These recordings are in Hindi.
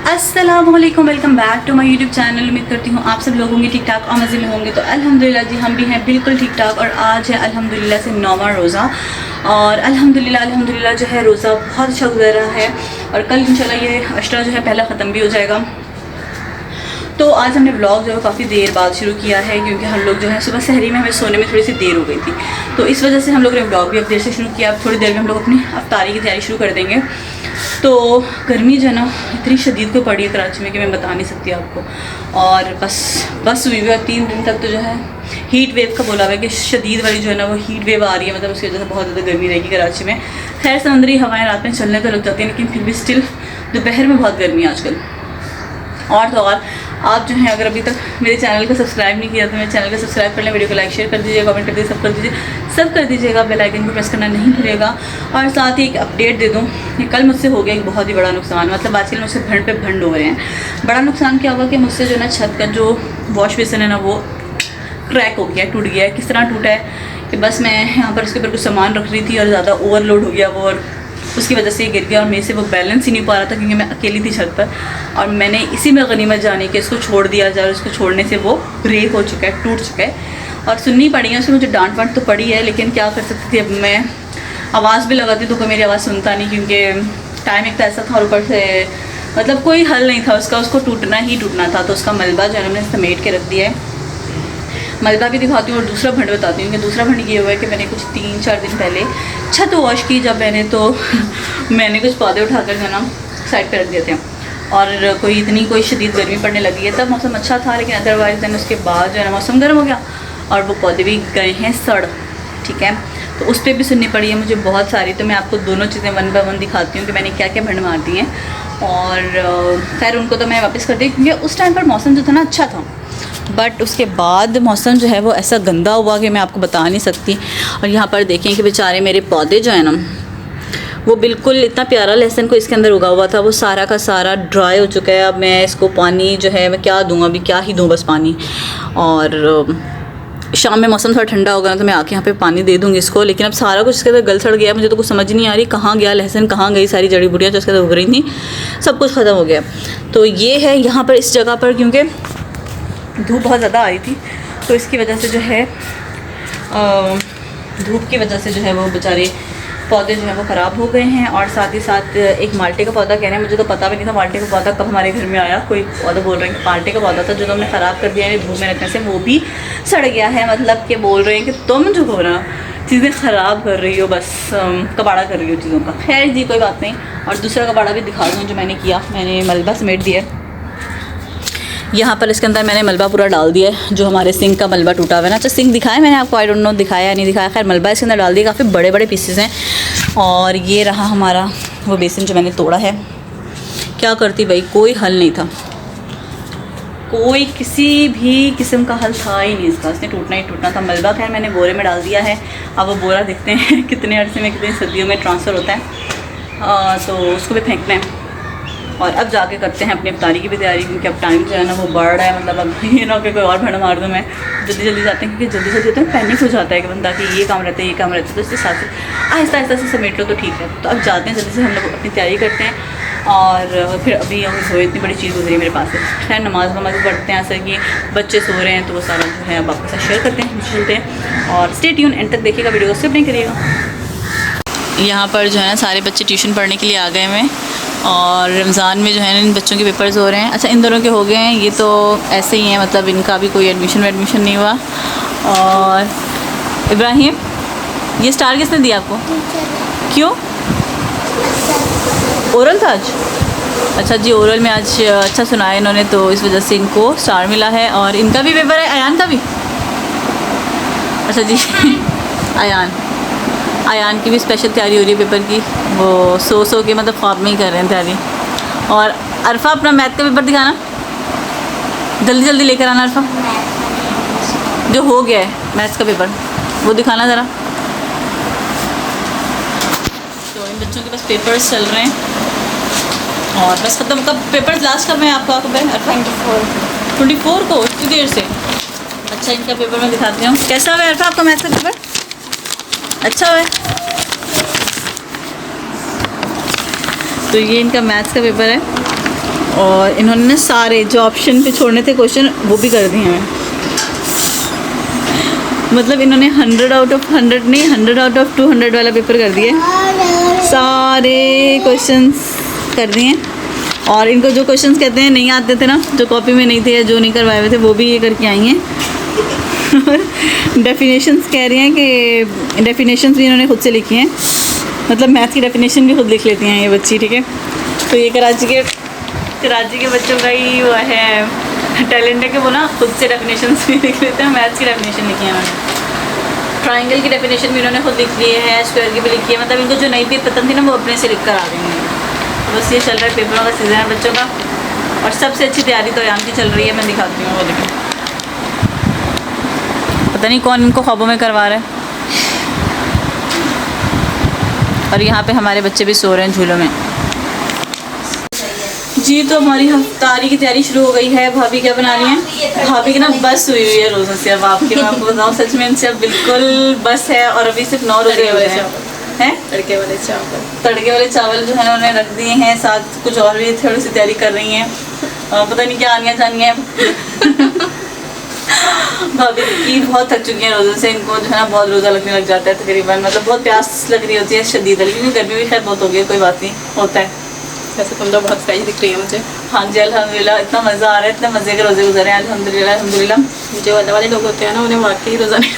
अस्सलामुअलैकुम, welcome back to my YouTube channel. उम्मीद करती हूँ आप सब लोग होंगे ठीक ठाक और मज़े में होंगे। तो अल्हम्दुलिल्लाह जी हम भी हैं बिल्कुल ठीक ठाक। और आज है अल्हम्दुलिल्लाह से 9वां रोज़ा और अल्हम्दुलिल्लाह जो है रोज़ा बहुत अच्छा गुजर रहा है। और कल इंशाल्लाह ये अशरा जो है पहला ख़त्म भी हो जाएगा। तो आज हमने व्लॉग जो है काफ़ी देर बाद शुरू किया है क्योंकि हम लोग जो है सुबह सहरी में हमें सोने में थोड़ी सी देर हो गई थी, तो इस वजह से हम लोग ने व्लॉग भी अब देर से शुरू किया। अब थोड़ी देर में हम लोग अपनी अफ्तारी की तैयारी शुरू कर देंगे। तो गर्मी जो है ना इतनी शदीद को पड़ी है कराची में कि मैं बता नहीं सकती आपको। और बस हुई हुई है 3 दिन तक। तो जो है हीट वेव का बोला हुआ है कि शदीद वाली जो है ना वो हीट वेव आ रही है, मतलब उसकी वजह से बहुत ज़्यादा गर्मी रहेगी कराची में। खैर समंदरी हवाएं रात में चलने तो लग जाती हैं, लेकिन फिर भी स्टिल दोपहर में बहुत गर्मी है आजकल। और तो और आप जो हैं अगर अभी तक मेरे चैनल को सब्सक्राइब नहीं किया तो मेरे चैनल को सब्सक्राइब कर लें, वीडियो को लाइक शेयर कर दीजिए, कमेंट कर दीजिए, सब कर दीजिएगा। बेल आइकन को प्रेस करना नहीं भूलिएगा। और साथ ही एक अपडेट दे दूँ, ये कल मुझसे हो गया एक बहुत ही बड़ा नुकसान। मतलब आजकल मुझसे भंड पे भंड हो रहे हैं। बड़ा नुकसान क्या हुआ कि मुझसे जो ना छत का जो वॉश बेसिन है ना वो क्रैक हो गया, टूट गया है। किस तरह टूटा है कि बस मैं यहाँ पर उसके ऊपर कुछ सामान रख रही थी और ज़्यादा ओवरलोड हो गया वो, और उसकी वजह से गिर गया और मेरे से वो बैलेंस ही नहीं पा रहा था क्योंकि मैं अकेली थी छत पर। और मैंने इसी में गनीमत जाने कि इसको छोड़ दिया जाए, उसको छोड़ने से वो ब्रेक हो चुका है, टूट चुका है। और सुननी पड़ी है, उसमें मुझे डांट वांट तो पड़ी है, लेकिन क्या कर सकती थी। अब मैं आवाज़ भी लगाती तो कोई मेरी आवाज़ सुनता नहीं क्योंकि टाइम एक तो ऐसा था और ऊपर से मतलब कोई हल नहीं था उसका, उसको टूटना ही टूटना था। तो उसका मलबा जो है हमने समेट के रख दिया है। मलबा भी दिखाती हूँ और दूसरा भंड बताती हूँ कि दूसरा भंड ये हुआ है कि मैंने कुछ 3-4 दिन पहले छत वॉश की जब मैंने, तो मैंने कुछ पौधे उठाकर जो ना साइड पर रख दिए थे। और कोई शदीद गर्मी पड़ने लगी है, तब मौसम अच्छा था, लेकिन अदरवाइज़ दैन उसके बाद जो है ना मौसम गर्म हो गया और वो पौधे भी गए हैं सड़। ठीक है, तो उस पर भी सुननी पड़ी है मुझे बहुत सारी। तो मैं आपको दोनों चीज़ें 1 बाय 1 दिखाती हूँ कि मैंने क्या क्या भंड मार दी हैं। और खैर उनको तो मैं वापस कर दी क्योंकि उस टाइम पर मौसम जो था ना अच्छा था, बट उसके बाद मौसम जो है वो ऐसा गंदा हुआ कि मैं आपको बता नहीं सकती। और यहाँ पर देखें कि बेचारे मेरे पौधे जो है ना वो बिल्कुल इतना प्यारा लहसुन को इसके अंदर उगा हुआ था, वो सारा का सारा ड्राई हो चुका है। अब मैं इसको पानी जो है मैं क्या दूँ, अभी क्या ही दूँ, बस पानी। और शाम में मौसम थोड़ा ठंडा होगा ना तो मैं आके यहाँ पे पानी दे दूँगी इसको। लेकिन अब सारा कुछ इसके अंदर गल सड़ गया, मुझे तो कुछ समझ नहीं आ रही कहाँ गया लहसुन, कहाँ गई सारी जड़ी बूटियाँ जो इसके अंदर उग रही थी, सब कुछ ख़त्म हो गया। तो ये है यहाँ पर इस जगह पर, क्योंकि धूप बहुत ज़्यादा आई थी तो इसकी वजह से जो है धूप की वजह से जो है वो बेचारे पौधे जो हैं वो ख़राब हो गए हैं। और साथ ही साथ एक माल्टे का पौधा कह रहे हैं, मुझे तो पता भी नहीं था माल्टे का पौधा कब हमारे घर में आया। कोई पौधा बोल रहे हैं कि माल्टे का पौधा था जो हमने ख़राब कर दिया है धूप में रखने से, वो भी सड़ गया है। मतलब कि बोल रहे हैं कि तुम जो हो ना चीज़ें ख़राब कर रही हो, बस कबाड़ा कर रही हो चीज़ों का। खैर जी कोई बात नहीं। और दूसरा कबाड़ा भी दिखा दूँ जो मैंने किया, मैंने मलबा समेट दिया है यहाँ पर। इसके अंदर मैंने मलबा पूरा डाल दिया है, जो हमारे सिंक का मलबा टूटा हुआ है ना। अच्छा सिंक दिखाया मैंने आपको, आई डोंट नो दिखाया या नहीं दिखाया। खैर मलबा इसके अंदर डाल दिया, काफ़ी बड़े बड़े पीसेस हैं। और ये रहा हमारा वो बेसिन जो मैंने तोड़ा है। क्या करती भाई, कोई हल नहीं था, कोई किसी भी किस्म का हल था ही नहीं इसका, इसने टूटना ही टूटना था। मलबा खैर मैंने बोरे में डाल दिया है। अब वो बोरा देखते हैं कितने अरसे में, कितनी सर्दियों में ट्रांसफ़र होता है। तो उसको भी फेंकना है और अब जाके करते हैं अपनी अफ्तारी की भी तैयारी, क्योंकि अब टाइम जो है ना वो बढ़ रहा है। मतलब अब ये ना कि कोई और भंड मार दूँ मैं, जल्दी जाते हैं क्योंकि जल्दी होता है पैनिक हो जाता है कि बंदा कि ये काम रहता है ये काम रहता है। तो इसके साथ आहिस्ता आहिस्ता से समेट लो तो ठीक है। तो अब जाते हैं जल्दी से, हम लोग अपनी तैयारी करते हैं। और फिर अभी हो इतनी बड़ी चीज़ गुजरी मेरे पास से। खैर नमाज़ पढ़ते हैं, ऐसा कि बच्चे सो रहे हैं तो वो सारा जो है अब आपके साथ शेयर करते हैं, चलते हैं। और स्टे ट्यून, एंड तक देखिएगा, वीडियो को स्किप नहीं करिएगा। यहाँ पर जो है ना सारे बच्चे ट्यूशन पढ़ने के लिए आ गए हैं और रमज़ान में जो है ना इन बच्चों के पेपर्स हो रहे हैं। अच्छा इन दोनों के हो गए हैं, ये तो ऐसे ही हैं, मतलब इनका भी कोई एडमिशन नहीं हुआ। और इब्राहिम ये स्टार किसने दिया आपको, क्यों? ओरल था आज? अच्छा जी ओरल में आज अच्छा सुनाया इन्होंने तो इस वजह से इनको स्टार मिला है। और इनका भी पेपर है, अयान का भी। अच्छा जी आयान की भी स्पेशल तैयारी हो रही है पेपर की, वो सो के मतलब ख्वाब में ही कर रहे हैं तैयारी। और अरफा अपना मैथ का पेपर दिखाना, जल्दी लेकर आना अरफा, जो हो गया है मैथ्स का पेपर वो दिखाना ज़रा। तो इन बच्चों के पास पेपर्स चल रहे हैं और बस ख़त्म। कब पेपर्स लास्ट कब है आपका, कब है अरफा? 24 को, इतनी देर से। अच्छा इनका पेपर मैं दिखाती हूँ, कैसा है अरफा आपका मैथ्स का पेपर? अच्छा है। तो ये इनका मैथ्स का पेपर है और इन्होंने ना सारे जो ऑप्शन पे छोड़ने थे क्वेश्चन वो भी कर दिए हैं। मतलब इन्होंने 100 आउट ऑफ 100 नहीं, 100 आउट ऑफ 200 वाला पेपर कर दिए। सारे क्वेश्चंस कर दिए। और इनको जो क्वेश्चंस कहते हैं नहीं आते थे ना, जो कॉपी में नहीं थे या जो नहीं करवाए हुए थे, वो भी ये करके आई हैं। डेफिनेशंस कह रही हैं कि डेफिनेशंस भी इन्होंने खुद से लिखी हैं। मतलब मैथ की डेफिनेशन भी खुद लिख लेती हैं ये बच्ची, ठीक है। तो ये कराची के बच्चों का ही वो है टैलेंट है कि वो ना खुद से डेफिनेशंस भी लिख लेते हैं। मैथ्स की डेफिनेशन लिखी है उन्होंने, ट्राइंगल की डेफिनेशन भी उन्होंने खुद लिख ली है, स्क्वायर की भी लिखी है। मतलब इनको जो नहीं भी पसंद थी ना, वो अपने से लिख कर आ गई हैं। बस ये चल रहा है, पेपरों का सीज़न है बच्चों का। और सबसे अच्छी तैयारी तो याम की चल रही है, मैं दिखाती हूँ वो। देखिए पता नहीं कौन इनको ख्वाबों में करवा रहा है। और यहाँ पे हमारे बच्चे भी सो रहे हैं झूलों में। जी तो हमारी हफ्तारी की तैयारी शुरू हो गई है। भाभी क्या बना रही हैं? भाभी की ना बस हुई है रोज़ों से। अब आपके मैं आपको बताऊँ, सच में इनसे अब बिल्कुल बस है। और अभी सिर्फ 9 रोजे हुए हैं। तड़के वाले चावल जो है ना उन्हें रख दिए हैं। साथ कुछ और भी थोड़ी सी तैयारी कर रही हैं। पता नहीं क्या आनियाँ जानियाँ भाभी की बहुत थक चुकी हैं रोज़ों से। इनको जो है ना बहुत रोज़ा लगने लग जाता है तकरीबन। मतलब बहुत प्यास लग रही होती है शदीद, क्योंकि गर्मी भी खैर बहुत हो गई है, कोई बात नहीं, होता है। वैसे तुम तो बहुत फ्रेश दिख रही है मुझे। हाँ जी अल्हम्दुलिल्लाह, इतना मज़ा आ रहा है, इतने मज़े के रोज़े गुजरे हैं अल्हम्दुलिल्लाह अल्हम्दुलिल्लाह। जो अल्लाह वाले लोग होते हैं ना, उन्हें वाकई रोज़ा नहीं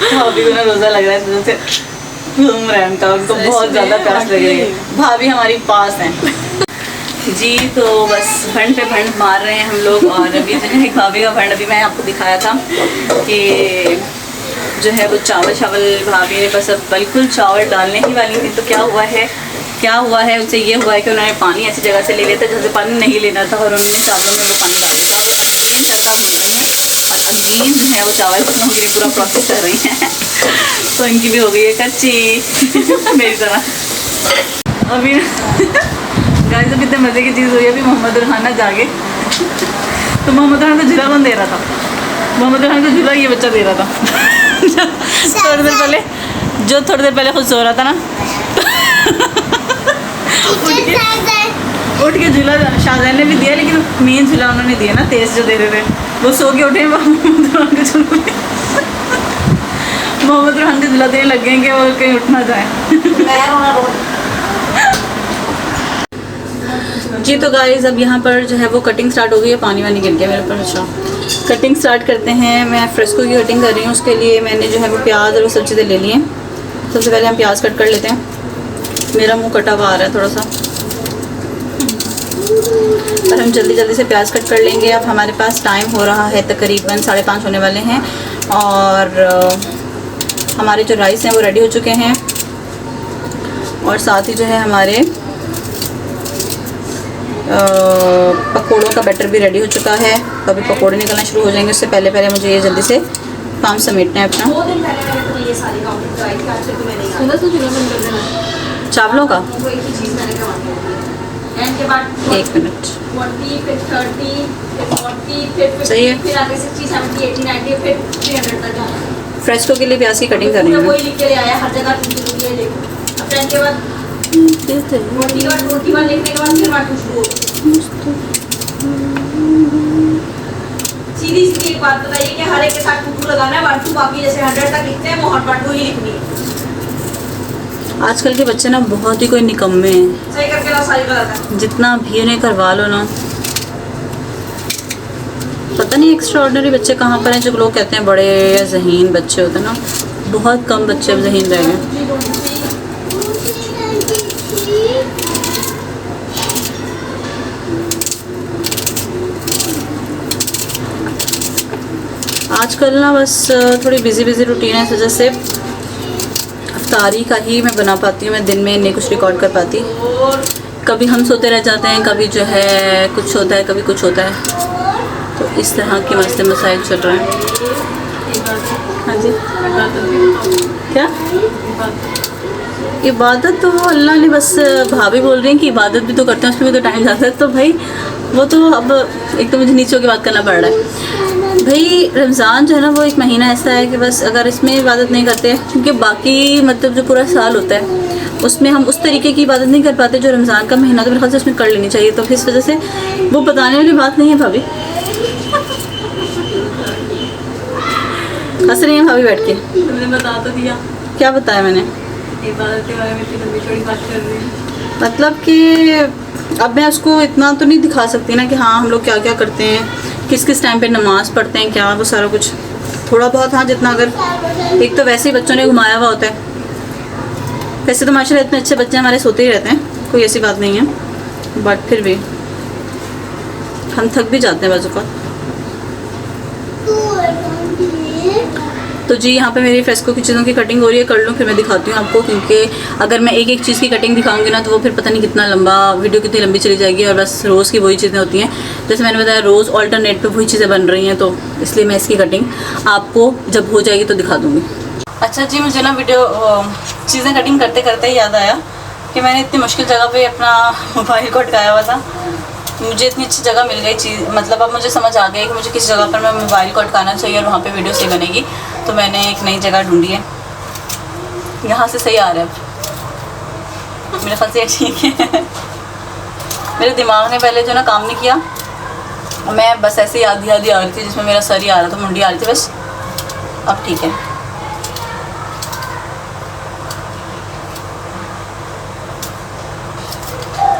तो भाभी को ना रोज़ा लग रहा है, इस वजह से घूम रहे हैं उनका। उनको बहुत ज़्यादा प्यास लग रही है। भाभी हमारी पास हैं जी। तो बस फंड पे फंड मार रहे हैं हम लोग। और अभी जो है भाभी का फंड अभी मैं आपको दिखाया था कि जो है वो चावल भाभी ने बस अब बिल्कुल चावल डालने ही वाली थी। तो क्या हुआ है उससे ये हुआ है कि उन्होंने पानी ऐसी जगह से ले लिया था जहाँ से पानी नहीं लेना था, और उन्होंने चावलों में वो पानी डाल दिया था। वो अगेन तड़का भून रही हैं और अगेन जो है वो चावल के लिए पूरा प्रोसेस कर रही हैं। तो इनकी भी हो गई है कच्ची मेरी तरह। अभी गाइस अभी इतने मज़े की चीज़ हुई है। अभी मोहम्मद खान ना जागे तो मोहम्मद खान को झूला कौन दे रहा था? मोहम्मद खान को झूला ये बच्चा दे रहा था। थोड़ी देर पहले खुद सो रहा था ना उठ के झूला शाहजहान ने भी दिया, लेकिन मेन झूला उन्होंने दिया ना, तेज जो दे रहे थे। वो सो के उठे मोहम्मद खान के झूला देने लग गए कि वो कहीं उठ ना जाए। जी तो गाइस अब यहाँ पर जो है वो कटिंग स्टार्ट हो गई है। पानी वानी गिर गया मेरे ऊपर। अच्छा कटिंग स्टार्ट करते हैं। मैं फ्रेस्को की कटिंग कर रही हूँ। उसके लिए मैंने जो है वो प्याज और वो सब चीज़ें ले ली हैं। सबसे पहले हम प्याज कट कर लेते हैं। मेरा मुंह कटा हुआ आ रहा है थोड़ा सा, पर हम जल्दी से प्याज कट कर लेंगे। अब हमारे पास टाइम हो रहा है तकरीबन 5:30 होने वाले हैं। और हमारे जो राइस हैं वो रेडी हो चुके हैं। और साथ ही जो है हमारे पकौड़ों का बैटर भी रेडी हो चुका है। तो अभी पकौड़े निकलना शुरू हो जाएंगे। उससे पहले मुझे ये जल्दी से काम समेटना है अपना। चावलों का 1 मिनट सही है। फ्रेस्को के लिए प्याज की कटिंग करनी है। सीधी एक बात बताइए कि हर एक के साथ टू लगाना है, 1 2 बाकी जैसे 100 तक लिखते हैं वो 1 2 ही लिखनी है। आजकल के बच्चे ना बहुत ही कोई निकम्मे हैं। सही करके ला, सारी गलत है। जितना भी उन्हें करवा लो ना, पता नहीं एक्स्ट्राऑर्डिनरी बच्चे कहाँ पर हैं। जो लोग कहते हैं बड़े या ज़हीन बच्चे होते हैं ना, बहुत कम बच्चे अब ज़हीन रह गए। आजकल ना बस थोड़ी बिज़ी रूटीन है, इस वजह से अफ्तारी का ही मैं बना पाती हूँ। मैं दिन में नहीं कुछ रिकॉर्ड कर पाती। कभी हम सोते रह जाते हैं, कभी जो है कुछ होता है, कभी कुछ होता है। तो इस तरह के मसले मसाइल चल रहे हैं। हाँ जी क्या इबादत तो अल्लाह ने बस, भाभी बोल रही हैं कि इबादत भी तो करते हैं, उसमें भी तो टाइम जाता है। तो भाई वो तो अब एक तो मुझे नीचे की बात करना पड़ रहा है। भाई रमज़ान जो है ना वो एक महीना ऐसा है कि बस अगर इसमें इबादत नहीं करते, क्योंकि बाकी मतलब जो पूरा साल होता है उसमें हम उस तरीके की इबादत नहीं कर पाते जो रमज़ान का महीना, तो मेरे ख्याल से उसमें कर लेनी चाहिए। तो इस वजह से वो बताने वाली बात नहीं है भाभी। हंस रही हैं भाभी बैठ के। तुमने बता तो दिया, क्या बताया मैंने? इबादत के बारे में इतनी लंबी चौड़ी बात कर रही है। मतलब कि अब मैं उसको इतना तो नहीं दिखा सकती ना कि हाँ हम लोग क्या क्या करते हैं, किस किस टाइम पे नमाज़ पढ़ते हैं, क्या वो सारा कुछ थोड़ा बहुत, हाँ जितना। अगर एक तो वैसे ही बच्चों ने घुमाया हुआ होता है, वैसे तो माशाल्लाह इतने अच्छे बच्चे हमारे सोते ही रहते हैं, कोई ऐसी बात नहीं है, बट फिर भी हम थक भी जाते हैं बाजू का। तो जी यहाँ पे मेरी फ्रेस्को की चीज़ों की कटिंग हो रही है, कर लूँ फिर मैं दिखाती हूँ आपको, क्योंकि अगर मैं एक एक चीज़ की कटिंग दिखाऊंगी ना तो वो फिर पता नहीं कितना लंबा वीडियो, कितनी लंबी चली जाएगी। और बस रोज़ की वही चीज़ें होती हैं, जैसे मैंने बताया रोज़ ऑल्टरनेट पे वही चीज़ें बन रही हैं, तो इसलिए मैं इसकी कटिंग आपको जब हो जाएगी तो दिखा दूँगी। अच्छा जी, मुझे ना वीडियो चीज़ें कटिंग करते करते याद आया कि मैंने इतनी मुश्किल जगह पे अपना मोबाइल को अटकाया हुआ था। मुझे इतनी अच्छी जगह मिल गई चीज़, मतलब अब मुझे समझ आ गया कि मुझे किस जगह पर मैं मोबाइल को अटकाना चाहिए और वहाँ पे वीडियो सही बनेगी। तो मैंने एक नई जगह ढूंढी है, यहाँ से सही आ रहा है अब मेरे ख्याल से, ये ठीक है। मेरे दिमाग ने पहले जो ना काम नहीं किया, मैं बस ऐसे ही आधी आधी आ रही थी जिसमें मेरा सर ही आ रहा था, मुंडी आ रही थी बस। अब ठीक है।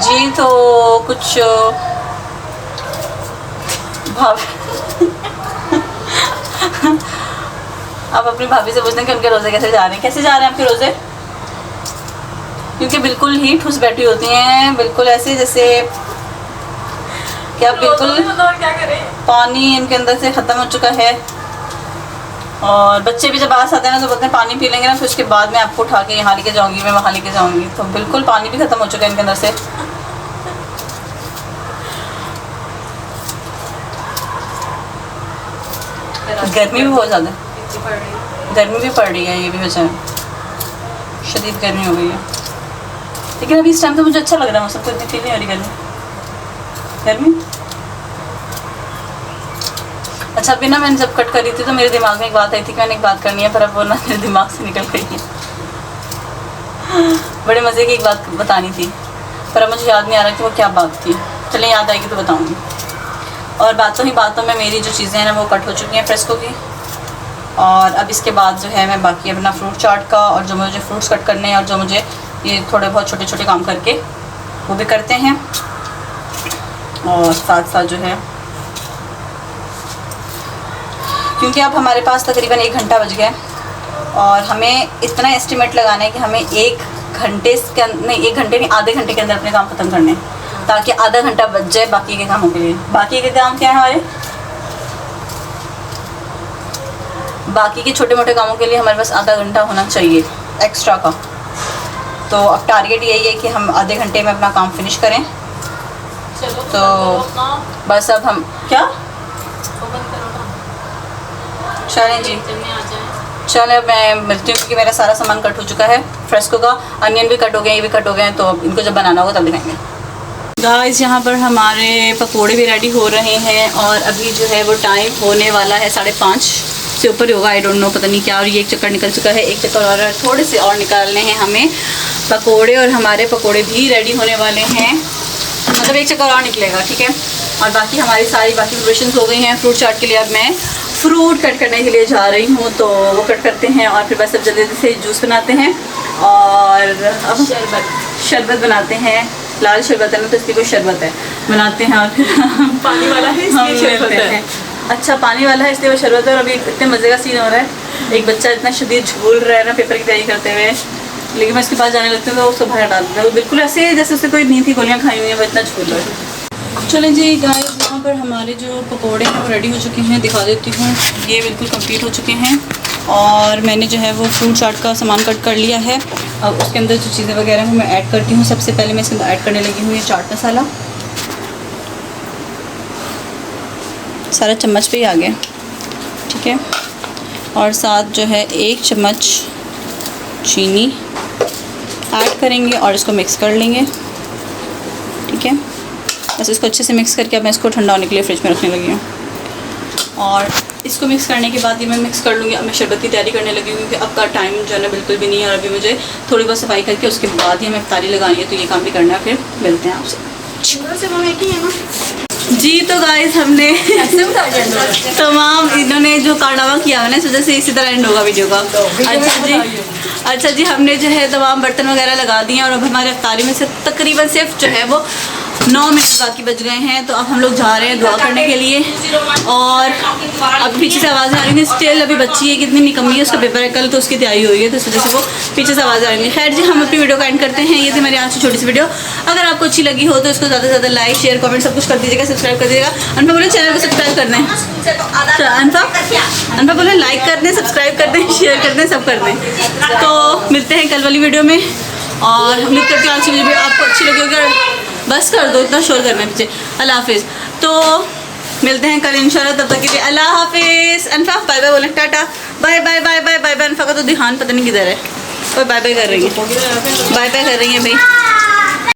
जी तो कुछ आप अपनी भाभी से पूछते हैं कि उनके रोज़े कैसे जा रहे हैं, कैसे जा रहे हैं आपके रोज़े, क्योंकि बिल्कुल ही ठुस बैठी होती हैं, बिल्कुल ऐसे जैसे क्या, बिल्कुल क्या करें, पानी इनके अंदर से ख़त्म हो चुका है। और बच्चे भी जब आते हैं ना तो बोलते हैं पानी पी लेंगे ना, फिर उसके बाद मैं आपको उठा के यहाँ लेके जाऊँगी, मैं वहाँ लेके जाऊँगी, तो बिल्कुल पानी भी ख़त्म हो चुका है इनके अंदर से। गर्मी भी बहुत ज़्यादा है, गर्मी भी पड़ रही है, ये भी वजह है, शदीद गर्मी हो गई है। लेकिन अभी इस टाइम तो मुझे अच्छा लग रहा है मौसम, को इतनी फील नहीं हो रही गर्मी। अच्छा अभी ना मैंने जब कट करी थी तो मेरे दिमाग में एक बात आई थी कि मैंने एक बात करनी है, पर अब वो ना मेरे दिमाग से निकल गई है। बड़े मज़े की एक बात बतानी थी, पर अब मुझे याद नहीं आ रहा कि वो क्या बात थी। चलिए याद आएगी तो बताऊँगी। और बातों ही बातों में मेरी जो चीज़ें हैं ना वो कट हो चुकी हैं फ्रेस्को की। और अब इसके बाद जो है मैं बाकी अपना फ्रूट चाट का, और जो मुझे फ्रूट्स कट करने हैं और जो मुझे ये थोड़े बहुत छोटे छोटे काम करके वो भी करते हैं। और साथ साथ जो है, क्योंकि अब हमारे पास तकरीबन 1 घंटा बच गया और हमें इतना एस्टिमेट लगाना है कि हमें 1 घंटे के नहीं, 1 घंटे नहीं, आधे घंटे के अंदर अपने काम ख़त्म करने हैं, ताकि आधा घंटा बच जाए बाकी के कामों के लिए। बाकी के काम क्या है हमारे, बाकी के छोटे मोटे कामों के लिए हमारे पास आधा घंटा होना चाहिए एक्स्ट्रा का। तो अब टारगेट यही है कि हम आधे घंटे में अपना काम फिनिश करें। चलो तो बस अब हम क्या चलें जी, चले मैं मिलती हूँ, क्योंकि मेरा सारा सामान कट हो चुका है। फ्रेस्को का अनियन भी कट हो गए, ये भी कट हो गए, तो अब इनको जब बनाना होगा तब दिखाएंगे। गाइस यहाँ पर हमारे पकोड़े भी रेडी हो रहे हैं और अभी जो है वो टाइम होने वाला है 5:30 से ऊपर ही होगा, आई डोंट नो, पता नहीं क्या। और ये एक चक्कर निकल चुका है, एक चक्कर और थोड़े से और निकालने हैं हमें पकोड़े, और हमारे पकोड़े भी रेडी होने वाले हैं, मतलब एक चक्कर और निकलेगा, ठीक है। और बाकी हमारी सारी बाकी प्रिपरेशंस हो गई हैं फ्रूट चाट के लिए। अब मैं फ्रूट कट करने के लिए जा रही हूँ, तो वो कट करते हैं और फिर बस अब जल्दी से जूस बनाते हैं और अब शरबत बनाते हैं। लाल शरबत है ना, तो इसलिए कोई शरबत है बनाते हैं और फिर पानी वाला है इसलिए शरबत है। अच्छा पानी वाला है इसलिए वो शरबत है। और अभी इतने मज़े का सीन हो रहा है, एक बच्चा इतना शदीद झूल रहा है ना पेपर की तैयारी करते हुए, लेकिन मैं उसके पास जाने लगती हूँ तो उसको बाहर डाल देता हूँ, बिल्कुल ऐसे जैसे उससे कोई नींद की गोलियाँ खाई हुई हैं, वो इतना झूल रहा है। चलें जी गाइस, यहाँ पर हमारे जो पकोड़े हैं वो रेडी हो चुके हैं, दिखा देती हूँ। ये बिल्कुल कंप्लीट हो चुके हैं और मैंने जो है वो फ्रूट चाट का सामान कट कर लिया है। अब उसके अंदर जो चीज़ें वगैरह हैं मैं ऐड करती हूँ। सबसे पहले मैं इसके अंदर ऐड करने लगी हूँ ये चाट मसाला, सारा चम्मच पे ही आ गया, ठीक है। और साथ जो है 1 चम्मच चीनी ऐड करेंगे और इसको मिक्स कर लेंगे, ठीक है। बस इसको अच्छे से मिक्स करके अब मैं इसको ठंडा होने के लिए फ्रिज में रखने लगी हूँ। और इसको मिक्स करने के बाद ये मैं मिक्स कर लूँगी। अब मैं शरबत की तैयारी करने लगी हूँ क्योंकि अब का टाइम जो है ना बिल्कुल भी नहीं है और अभी मुझे थोड़ी बहुत सफाई करके उसके बाद ही हमें इफ्तारी लगानी है, तो ये काम भी करना है। फिर मिलते हैं आपसे। जी तो गाइस हमने तमाम इन्होंने जो कारनामा किया है ना इस वजह से इसी तरह एंड होगा वीडियो का। अच्छा जी हमने जो है तमाम बर्तन वगैरह लगा दिए हैं और अब हमारे इफ्तारी में से तकरीबन सिर्फ जो है वो 9 मिनट बाकी बच गए हैं। तो अब हम लोग जा रहे हैं दुआ करने के लिए और अब पीछे से आवाज़ आ रही है। स्टिल अभी बच्ची है कितनी निकम्मी है, उसका पेपर है कल तो उसकी तैयारी हुई है तो इस वजह से वो पीछे से आवाज़ आ रही है। खैर जी हम अपनी वीडियो का एंड करते हैं। ये थी मेरी आज की छोटी सी वीडियो। अगर आपको अच्छी लगी हो तो इसको ज़्यादा से ज़्यादा लाइक शेयर कमेंट सब कुछ कर दीजिएगा, सब्सक्राइब कर दीजिएगा। अनफा बोले चैनल को सब्सक्राइब कर दें, अनफा बोले लाइक कर दें, सब्सक्राइब कर दें, शेयर कर दें, सब कर दें। तो मिलते हैं कल वाली वीडियो में और उम्मीद करती हूँ आज की वीडियो आपको अच्छी लगी होगी। बस कर दो इतना शोर करना है पीछे। अल्लाह हाफिज़। तो मिलते हैं कल इंशाल्लाह, तब तक के लिए अल्लाह हाफिज़। अनफा बाय बाय बोलें, tata bye bye bye bye bye bye. अनफा का तो ध्यान पता नहीं किधर है, और बाय बाय कर रही है, बाय बाय कर रही है भाई।